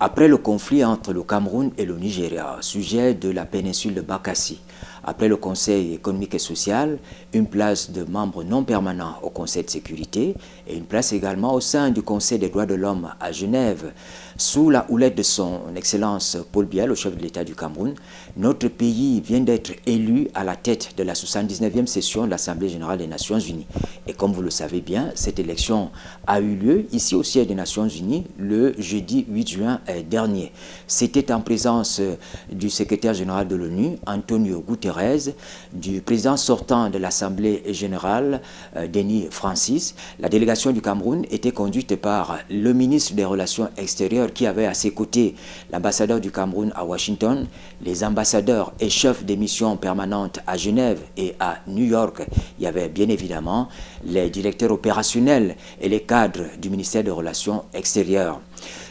Après le conflit entre le Cameroun et le Nigeria, sujet de la péninsule de Bakassi, après le Conseil économique et social, une place de membre non permanent au Conseil de sécurité et une place également au sein du Conseil des droits de l'homme à Genève, sous la houlette de son Excellence Paul Biya, le chef de l'État du Cameroun, notre pays vient d'être élu à la tête de la 79e session de l'Assemblée générale des Nations unies. Et comme vous le savez bien, cette élection a eu lieu ici au siège des Nations unies le jeudi 8 juin dernier. C'était en présence du secrétaire général de l'ONU, Antonio Guterres, du président sortant de l'Assemblée générale, Denis Francis. La délégation du Cameroun était conduite par le ministre des Relations extérieures qui avait à ses côtés l'ambassadeur du Cameroun à Washington, les ambassadeurs et chefs des missions permanentes à Genève et à New York. Il y avait bien évidemment les directeurs opérationnels et les cadres du ministère des Relations extérieures.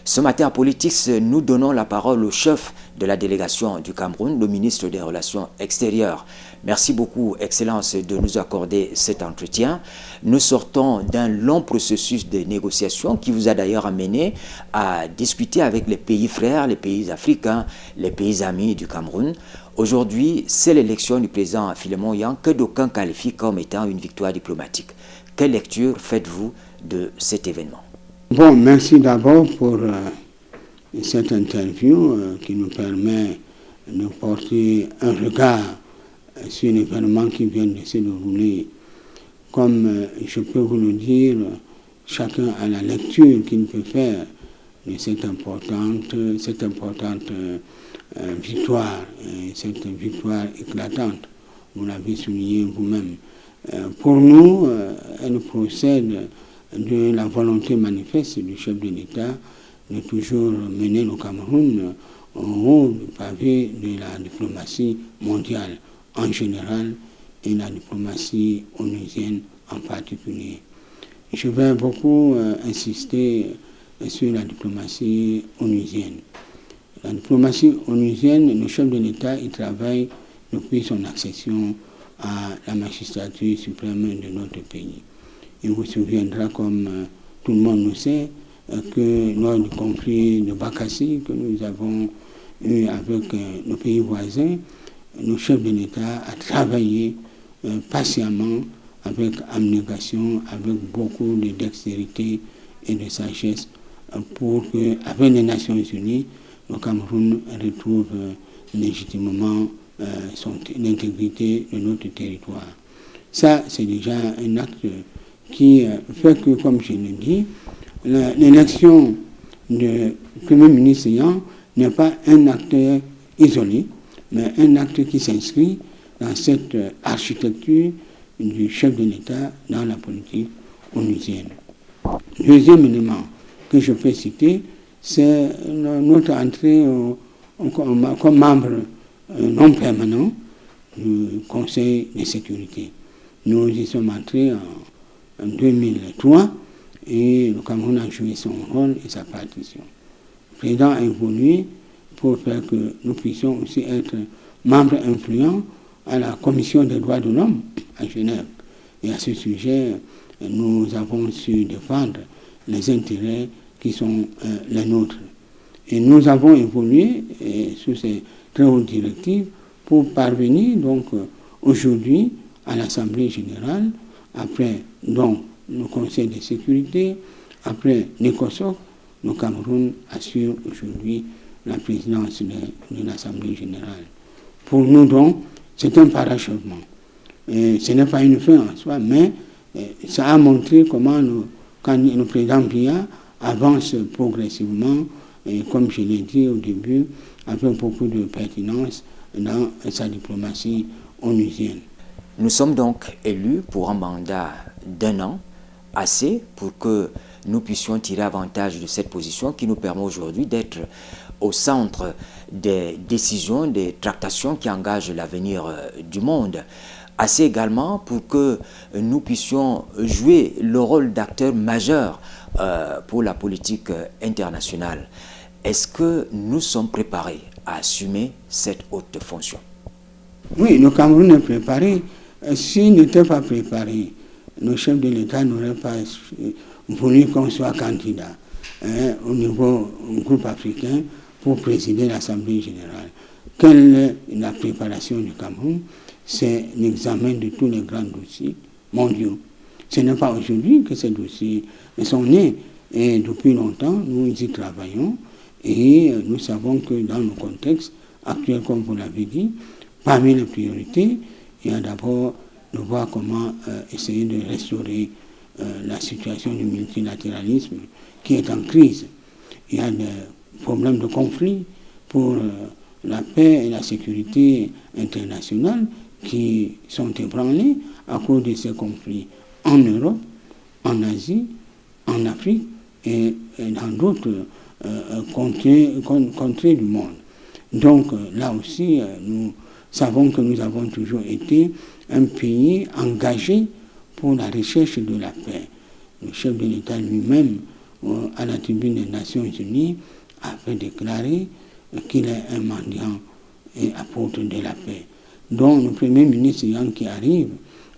Ce matin à Politics, nous donnons la parole au chef de la délégation du Cameroun, le ministre des Relations extérieures. Merci beaucoup, Excellence, de nous accorder cet entretien. Nous sortons d'un long processus de négociation qui vous a d'ailleurs amené à discuter avec les pays frères, les pays africains, les pays amis du Cameroun. Aujourd'hui, c'est l'élection du président Philemon Yang que d'aucuns qualifient comme étant une victoire diplomatique. Quelle lecture faites-vous de cet événement ? Bon, merci d'abord pour cette interview qui nous permet de porter un regard sur l'événement qui vient de se dérouler. Comme je peux vous le dire, chacun a la lecture qu'il peut faire de cette importante victoire, cette victoire éclatante. Vous l'avez souligné vous-même. Pour nous, elle procède de la volonté manifeste du chef de l'État de toujours mener le Cameroun au haut du pavé de la diplomatie mondiale en général et la diplomatie onusienne en particulier. Je vais beaucoup insister sur la diplomatie onusienne. La diplomatie onusienne, le chef de l'État y travaille depuis son accession à la magistrature suprême de notre pays. Il vous souviendra, comme tout le monde le sait, que lors du conflit de Bakassi que nous avons eu avec nos pays voisins, le chef de l'État a travaillé patiemment, avec abnégation, avec beaucoup de dextérité et de sagesse, pour que, avec les Nations Unies, le Cameroun retrouve légitimement l'intégrité de notre territoire. Ça, c'est déjà un acte qui fait que, comme je l'ai dit, l'élection du Premier ministre Yang n'est pas un acte isolé, mais un acte qui s'inscrit dans cette architecture du chef de l'État dans la politique onusienne. Deuxième élément que je peux citer, c'est notre entrée comme membre non permanent du Conseil de sécurité. Nous y sommes entrés en 2003 et le Cameroun a joué son rôle et sa partition. Le président a évolué pour faire que nous puissions aussi être membres influents à la Commission des droits de l'homme à Genève. Et à ce sujet, nous avons su défendre les intérêts qui sont les nôtres. Et nous avons évolué sous ces très hautes directives pour parvenir donc aujourd'hui à l'Assemblée générale, après donc le Conseil de sécurité, après l'ECOSOC, le Cameroun assure aujourd'hui la présidence de l'Assemblée générale. Pour nous donc, c'est un parachèvement. Ce n'est pas une fin en soi, mais ça a montré comment le président Biya avance progressivement, et comme je l'ai dit au début, avec beaucoup de pertinence dans sa diplomatie onusienne. Nous sommes donc élus pour un mandat d'1 an, assez pour que nous puissions tirer avantage de cette position qui nous permet aujourd'hui d'être au centre des décisions, des tractations qui engagent l'avenir du monde. Assez également pour que nous puissions jouer le rôle d'acteur majeur pour la politique internationale. Est-ce que nous sommes préparés à assumer cette haute fonction? Oui, le Cameroun est préparé. S'il n'était pas préparé, le chef de l'État n'aurait pas voulu qu'on soit candidat. au niveau du groupe africain pour présider l'Assemblée générale. Quelle est la préparation du Cameroun? C'est l'examen de tous les grands dossiers mondiaux. Ce n'est pas aujourd'hui que ces dossiers sont nés. Et depuis longtemps, nous y travaillons et nous savons que dans le contexte actuel, comme vous l'avez dit, parmi les priorités, il y a d'abord de voir comment essayer de restaurer la situation du multilatéralisme qui est en crise. Il y a des problèmes de conflit pour la paix et la sécurité internationale qui sont ébranlés à cause de ces conflits en Europe, en Asie, en Afrique et dans d'autres contrées du monde. Donc là aussi, nous savons que nous avons toujours été un pays engagé pour la recherche de la paix. Le chef de l'État lui-même, à la tribune des Nations Unies, avait déclaré qu'il est un mendiant et apôtre de la paix. Donc le Premier ministre qui arrive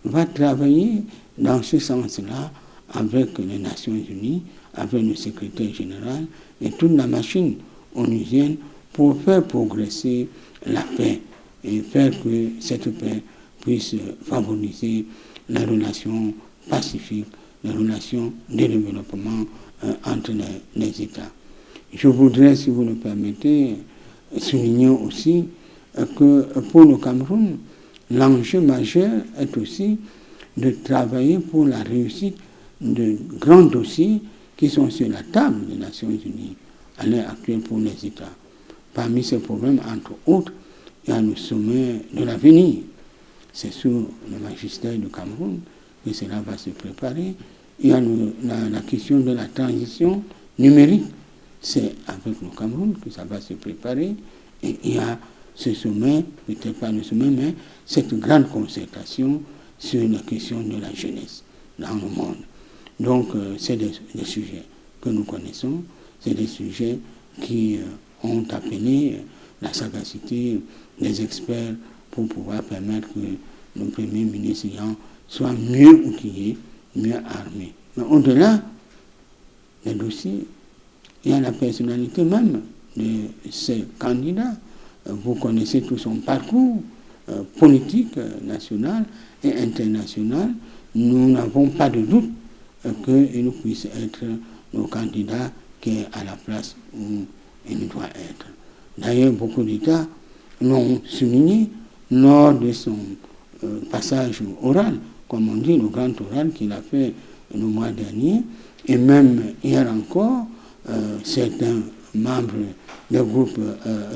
va travailler dans ce sens-là avec les Nations Unies, avec le secrétaire général et toute la machine onusienne pour faire progresser la paix et faire que cette paix puisse favoriser les relations pacifiques, les relations de développement entre les États. Je voudrais, si vous le permettez, souligner aussi que pour le Cameroun, l'enjeu majeur est aussi de travailler pour la réussite de grands dossiers qui sont sur la table des Nations Unies à l'heure actuelle pour les États. Parmi ces problèmes, entre autres, il y a le sommet de l'avenir. C'est sous le magistère du Cameroun que cela va se préparer. Il y a la question de la transition numérique. C'est avec le Cameroun que ça va se préparer. Et il y a ce sommet, peut-être pas le sommet, mais cette grande concertation sur la question de la jeunesse dans le monde. Donc, c'est des sujets que nous connaissons, c'est des sujets qui ont appelé la sagacité des experts pour pouvoir permettre que le Premier ministre soit mieux outillé, mieux armé. Mais au-delà des dossiers, il y a la personnalité même de ces candidats. Vous connaissez tout son parcours politique, national et international. Nous n'avons pas de doute qu'il puisse être le candidat qui est à la place où il doit être. D'ailleurs, beaucoup d'États l'ont souligné lors de son passage oral, comme on dit, le grand oral qu'il a fait le mois dernier, et même hier encore, certains membres des groupes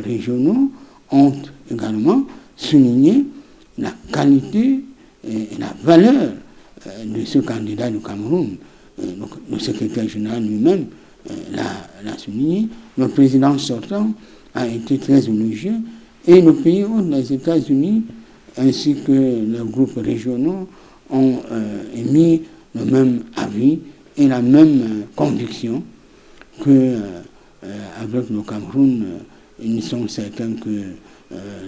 régionaux ont également souligné la qualité et la valeur de ce candidat du Cameroun. Le secrétaire général lui-même l'a souligné. Le président sortant a été très élogieux et le pays hôte, les États-Unis, ainsi que les groupes régionaux ont émis le même avis et la même conviction que avec le Cameroun, ils sont certains que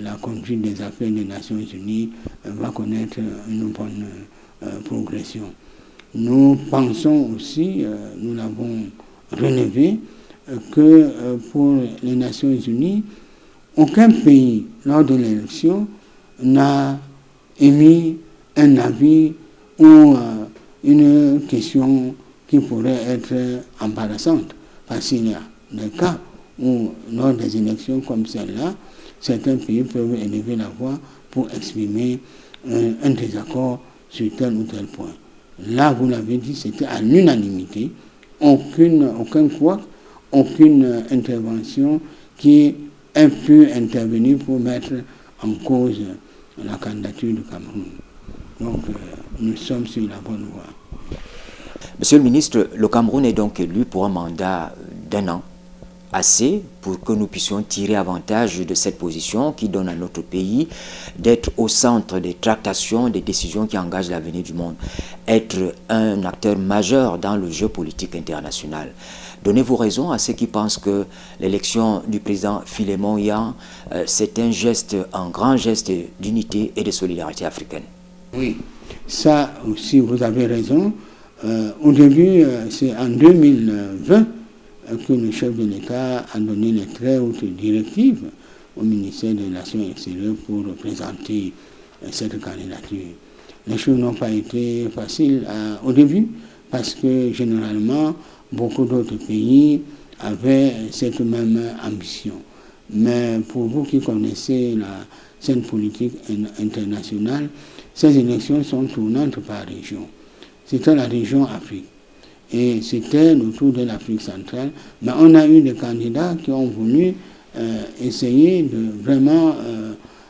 la conduite des affaires des Nations Unies va connaître une bonne progression. Nous pensons aussi, nous l'avons relevé, que pour les Nations Unies, aucun pays, lors de l'élection, n'a émis un avis ou une question qui pourrait être embarrassante. Parce qu'il y a des cas où, lors des élections comme celle-là, certains pays peuvent élever la voix pour exprimer un désaccord sur tel ou tel point. Là, vous l'avez dit, c'était à l'unanimité, aucun couac, aucune intervention qui ait pu intervenir pour mettre en cause la candidature du Cameroun. Donc, nous sommes sur la bonne voie. Monsieur le ministre, le Cameroun est donc élu pour un mandat d'1 an, assez pour que nous puissions tirer avantage de cette position qui donne à notre pays d'être au centre des tractations, des décisions qui engagent l'avenir du monde, être un acteur majeur dans le jeu politique international. Donnez-vous raison à ceux qui pensent que l'élection du président Philémon Yan, c'est un grand geste d'unité et de solidarité africaine. Oui, ça aussi vous avez raison. Au début, c'est en 2020 que le chef de l'État a donné les très hautes directives au ministère des Relations extérieures pour présenter cette candidature. Les choses n'ont pas été faciles au début parce que généralement beaucoup d'autres pays avaient cette même ambition. Mais pour vous qui connaissez la scène politique internationale, ces élections sont tournantes par région. C'était la région Afrique. Et c'était autour de l'Afrique centrale. Mais on a eu des candidats qui ont voulu essayer de vraiment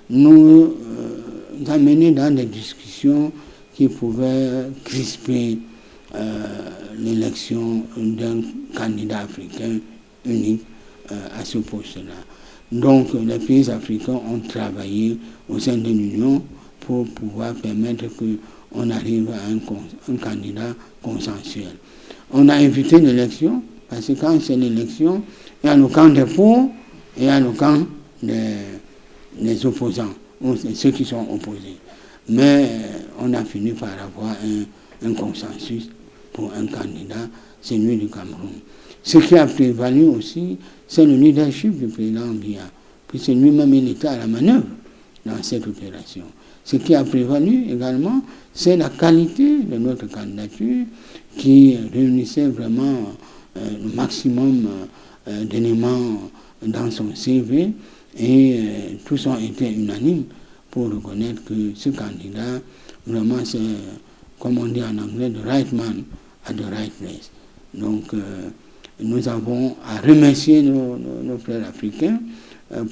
nous amener dans des discussions qui pouvaient crisper l'élection d'un candidat africain unique à ce poste-là. Donc les pays africains ont travaillé au sein de l'Union pour pouvoir permettre qu'on arrive à un candidat consensuel. On a évité l'élection, parce que quand c'est l'élection, il y a le camp des pour et il y a le camp des opposants, ou ceux qui sont opposés. Mais on a fini par avoir un consensus pour un candidat, celui du Cameroun. Ce qui a prévalu aussi, c'est le leadership du président Biya. Puis c'est lui-même, il était à la manœuvre dans cette opération. Ce qui a prévalu également, c'est la qualité de notre candidature qui réunissait vraiment le maximum d'éléments dans son CV et tous ont été unanimes pour reconnaître que ce candidat, vraiment, c'est, comme on dit en anglais, the right man at the right place. Donc, nous avons à remercier nos frères africains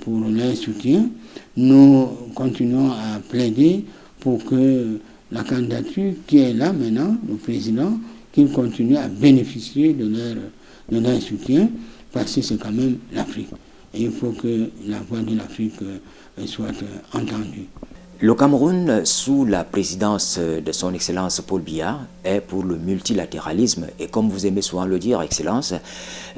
pour leur soutien. Nous continuons à plaider pour que la candidature qui est là maintenant, le président, qu'il continue à bénéficier de leur soutien, parce que c'est quand même l'Afrique. Et il faut que la voix de l'Afrique soit entendue. Le Cameroun, sous la présidence de son Excellence Paul Biya, est pour le multilatéralisme. Et comme vous aimez souvent le dire, Excellence,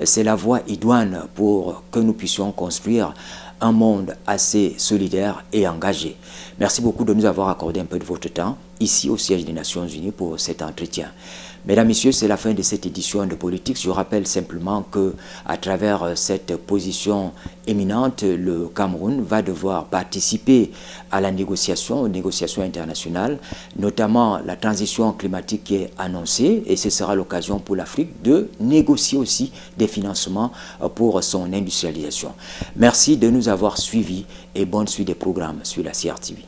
c'est la voie idoine pour que nous puissions construire un monde assez solidaire et engagé. Merci beaucoup de nous avoir accordé un peu de votre temps ici au siège des Nations Unies pour cet entretien. Mesdames, Messieurs, c'est la fin de cette édition de Politique. Je rappelle simplement que, à travers cette position éminente, le Cameroun va devoir participer à la négociation, aux négociations internationales, notamment la transition climatique qui est annoncée, et ce sera l'occasion pour l'Afrique de négocier aussi des financements pour son industrialisation. Merci de nous avoir suivis et bonne suite des programmes sur la CRTV.